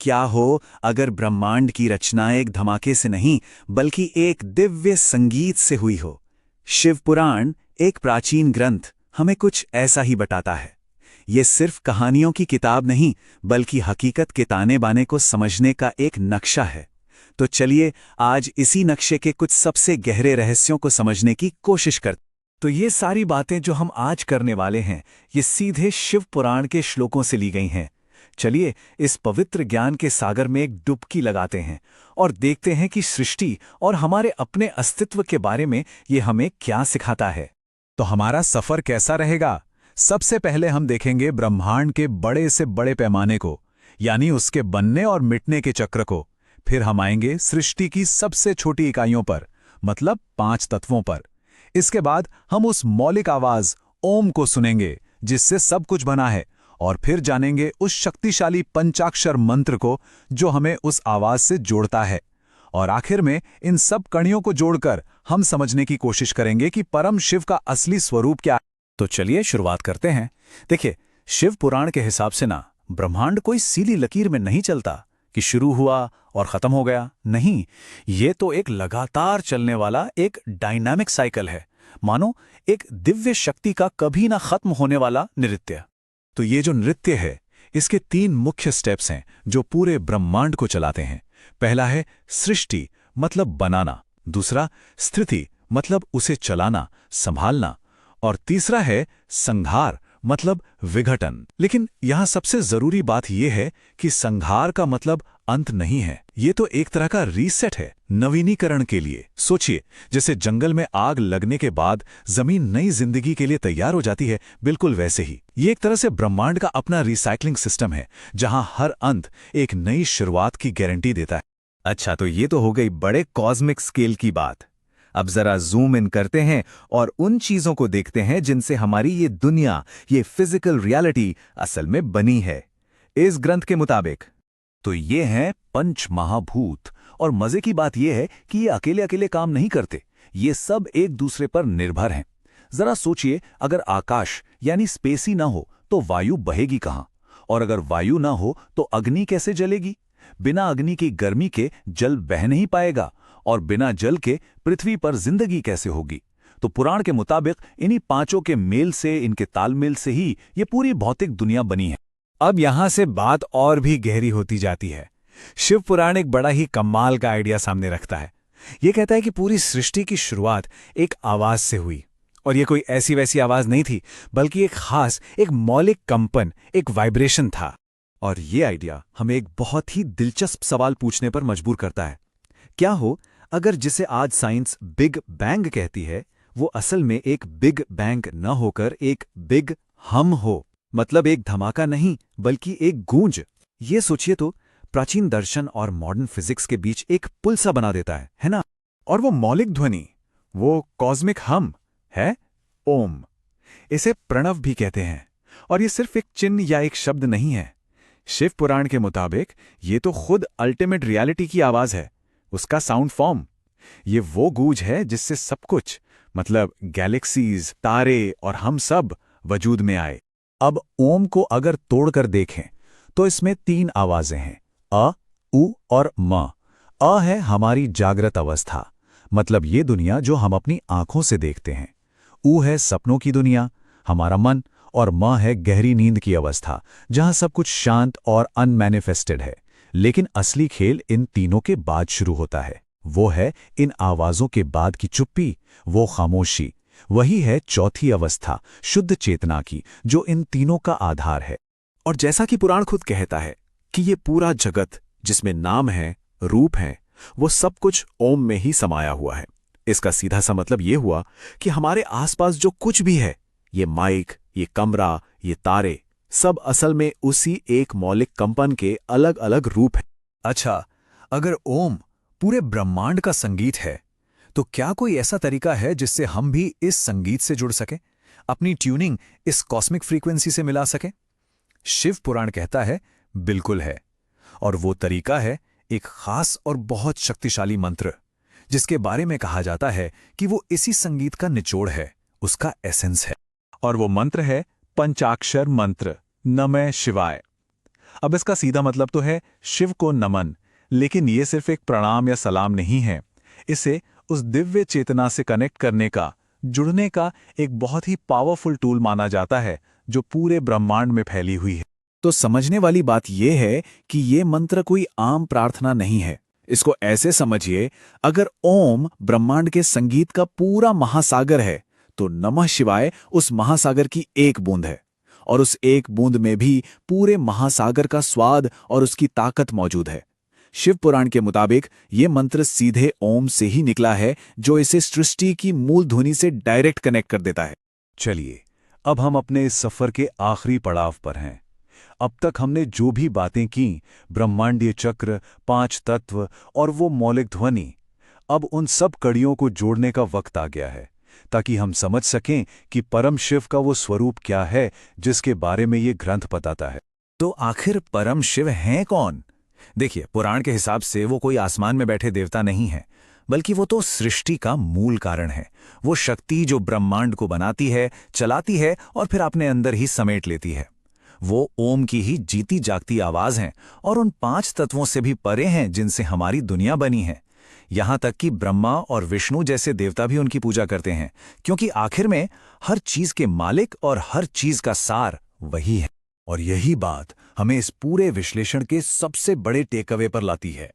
क्या हो अगर ब्रह्मांड की रचना एक धमाके से नहीं बल्कि एक दिव्य संगीत से हुई हो। शिव पुराण, एक प्राचीन ग्रंथ, हमें कुछ ऐसा ही बताता है। ये सिर्फ कहानियों की किताब नहीं बल्कि हकीकत के ताने बाने को समझने का एक नक्शा है। तो चलिए आज इसी नक्शे के कुछ सबसे गहरे रहस्यों को समझने की कोशिश करते। तो ये सारी बातें जो हम आज करने वाले हैं, ये सीधे शिव पुराण के श्लोकों से ली गई हैं। चलिए इस पवित्र ज्ञान के सागर में एक डुबकी लगाते हैं और देखते हैं कि सृष्टि और हमारे अपने अस्तित्व के बारे में ये हमें क्या सिखाता है। तो हमारा सफर कैसा रहेगा? सबसे पहले हम देखेंगे ब्रह्मांड के बड़े से बड़े पैमाने को, यानी उसके बनने और मिटने के चक्र को। फिर हम आएंगे सृष्टि की सबसे छोटी इकाइयों पर, मतलब 5 तत्वों पर। इसके बाद हम उस मौलिक आवाज ओम को सुनेंगे जिससे सब कुछ बना है, और फिर जानेंगे उस शक्तिशाली पंचाक्षर मंत्र को जो हमें उस आवाज से जोड़ता है। और आखिर में इन सब कणियों को जोड़कर हम समझने की कोशिश करेंगे कि परम शिव का असली स्वरूप क्या है। तो चलिए शुरुआत करते हैं। देखिए, शिव पुराण के हिसाब से ना ब्रह्मांड कोई सीधी लकीर में नहीं चलता कि शुरू हुआ और खत्म हो गया। नहीं, ये तो एक लगातार चलने वाला एक डायनामिक साइकिल है, मानो एक दिव्य शक्ति का कभी ना खत्म होने वाला नृत्य। तो ये जो नृत्य है, इसके 3 मुख्य स्टेप्स हैं जो पूरे ब्रह्मांड को चलाते हैं। पहला है सृष्टि, मतलब बनाना। दूसरा स्थिति, मतलब उसे चलाना, संभालना। और तीसरा है संहार, मतलब विघटन। लेकिन यहां सबसे जरूरी बात यह है कि संहार का मतलब अंत नहीं है। ये तो एक तरह का रीसेट है, नवीनीकरण के लिए। सोचिए, जैसे जंगल में आग लगने के बाद जमीन नई जिंदगी के लिए तैयार हो जाती है, बिल्कुल वैसे ही ये एक तरह से ब्रह्मांड का अपना रिसाइकलिंग सिस्टम है, जहां हर अंत एक नई शुरुआत की गारंटी देता है। अच्छा, तो ये तो हो गई बड़े कॉस्मिक स्केल की बात। अब जरा जूम इन करते हैं और उन चीजों को देखते हैं जिनसे हमारी ये दुनिया, ये फिजिकल रियलिटी असल में बनी है। इस ग्रंथ के मुताबिक तो ये हैं पंच महाभूत। और मजे की बात यह है कि ये अकेले अकेले काम नहीं करते, ये सब एक दूसरे पर निर्भर हैं। जरा सोचिए, अगर आकाश यानी स्पेस ही ना हो तो वायु बहेगी कहां? और अगर वायु ना हो तो अग्नि कैसे जलेगी? बिना अग्नि की गर्मी के जल बह नहीं पाएगा, और बिना जल के पृथ्वी पर जिंदगी कैसे होगी? तो पुराण के मुताबिक इन्हीं पांचों के मेल से, इनके तालमेल से ही ये पूरी भौतिक दुनिया बनी है। अब यहां से बात और भी गहरी होती जाती है। शिव पुराण एक बड़ा ही कमाल का आइडिया सामने रखता है। यह कहता है कि पूरी सृष्टि की शुरुआत एक आवाज से हुई, और यह कोई ऐसी वैसी आवाज नहीं थी, बल्कि एक खास, एक मौलिक कंपन, एक वाइब्रेशन था। और यह आइडिया हमें एक बहुत ही दिलचस्प सवाल पूछने पर मजबूर करता है। क्या हो अगर जिसे आज साइंस बिग बैंग कहती है, वो असल में एक बिग बैंग न होकर एक बिग हम हो? मतलब एक धमाका नहीं बल्कि एक गूंज। ये सोचिए तो, प्राचीन दर्शन और मॉडर्न फिजिक्स के बीच एक पुल सा बना देता है ना? और वो मौलिक ध्वनि, वो कॉस्मिक हम है ओम। इसे प्रणव भी कहते हैं, और ये सिर्फ एक चिन्ह या एक शब्द नहीं है। शिव पुराण के मुताबिक ये तो खुद अल्टीमेट रियलिटी की आवाज है, उसका साउंड फॉर्म। ये वो गूंज है जिससे सब कुछ, मतलब गैलेक्सीज, तारे और हम सब वजूद में आए। अब ओम को अगर तोड़कर देखें तो इसमें 3 आवाजें हैं, अ, उ और म। अ है हमारी जागृत अवस्था, मतलब ये दुनिया जो हम अपनी आंखों से देखते हैं। उ है सपनों की दुनिया, हमारा मन। और म है गहरी नींद की अवस्था, जहां सब कुछ शांत और अनमैनिफेस्टेड है। लेकिन असली खेल इन तीनों के बाद शुरू होता है। वो है इन आवाजों के बाद की चुप्पी, वो खामोशी। वही है चौथी अवस्था, शुद्ध चेतना की, जो इन तीनों का आधार है। और जैसा कि पुराण खुद कहता है कि ये पूरा जगत, जिसमें नाम है, रूप है, वो सब कुछ ओम में ही समाया हुआ है। इसका सीधा सा मतलब ये हुआ कि हमारे आसपास जो कुछ भी है, ये माइक, ये कमरा, ये तारे, सब असल में उसी एक मौलिक कंपन के अलग अलग रूप हैं। अच्छा, अगर ओम पूरे ब्रह्मांड का संगीत है, तो क्या कोई ऐसा तरीका है जिससे हम भी इस संगीत से जुड़ सकें, अपनी ट्यूनिंग इस कॉस्मिक फ्रीक्वेंसी से मिला सकें? शिव पुराण कहता है बिल्कुल है। और वो तरीका है एक खास और बहुत शक्तिशाली मंत्र, जिसके बारे में कहा जाता है कि वो इसी संगीत का निचोड़ है, उसका एसेंस है। और वो मंत्र है पंचाक्षर मंत्र, नमः शिवाय। अब इसका सीधा मतलब तो है शिव को नमन, लेकिन ये सिर्फ एक प्रणाम या सलाम नहीं है। इसे उस दिव्य चेतना से कनेक्ट करने का, जुड़ने का एक बहुत ही पावरफुल टूल माना जाता है जो पूरे ब्रह्मांड में फैली हुई है। तो समझने वाली बात यह है कि ये मंत्र कोई आम प्रार्थना नहीं है। इसको ऐसे समझिए, अगर ओम ब्रह्मांड के संगीत का पूरा महासागर है तो नमः शिवाय उस महासागर की एक बूंद है, और उस एक बूंद में भी पूरे महासागर का स्वाद और उसकी ताकत मौजूद है। शिव पुराण के मुताबिक ये मंत्र सीधे ओम से ही निकला है, जो इसे सृष्टि की मूल ध्वनि से डायरेक्ट कनेक्ट कर देता है। चलिए, अब हम अपने इस सफर के आखिरी पड़ाव पर हैं। अब तक हमने जो भी बातें की, ब्रह्मांडीय चक्र, 5 तत्व और वो मौलिक ध्वनि, अब उन सब कड़ियों को जोड़ने का वक्त आ गया है, ताकि हम समझ सकें कि परम शिव का वो स्वरूप क्या है जिसके बारे में ये ग्रंथ बताता है। तो आखिर परम शिव हैं कौन? देखिए, पुराण के हिसाब से वो कोई आसमान में बैठे देवता नहीं है, बल्कि वो तो सृष्टि का मूल कारण है। वो शक्ति जो ब्रह्मांड को बनाती है, चलाती है और फिर अपने अंदर ही समेट लेती है। वो ओम की ही जीती जागती आवाज हैं और उन 5 तत्वों से भी परे हैं जिनसे हमारी दुनिया बनी है। यहां तक कि ब्रह्मा और विष्णु जैसे देवता भी उनकी पूजा करते हैं, क्योंकि आखिर में हर चीज के मालिक और हर चीज का सार वही है। और यही बात हमें इस पूरे विश्लेषण के सबसे बड़े टेकअवे पर लाती है।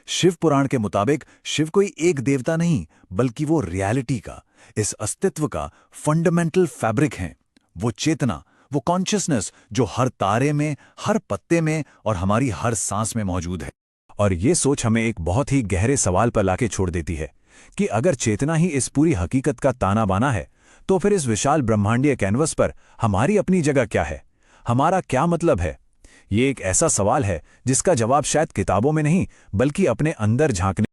शिव पुराण के मुताबिक शिव कोई एक देवता नहीं, बल्कि वो रियलिटी का, इस अस्तित्व का फंडामेंटल फैब्रिक है। वो चेतना, वो कॉन्शियसनेस जो हर तारे में, हर पत्ते में और हमारी हर सांस में मौजूद है। और ये सोच हमें एक बहुत ही गहरे सवाल पर लाके छोड़ देती है कि अगर चेतना ही इस पूरी हकीकत का ताना बाना है, तो फिर इस विशाल ब्रह्मांडीय कैनवस पर हमारी अपनी जगह क्या है? हमारा क्या मतलब है? ये एक ऐसा सवाल है जिसका जवाब शायद किताबों में नहीं, बल्कि अपने अंदर झांकने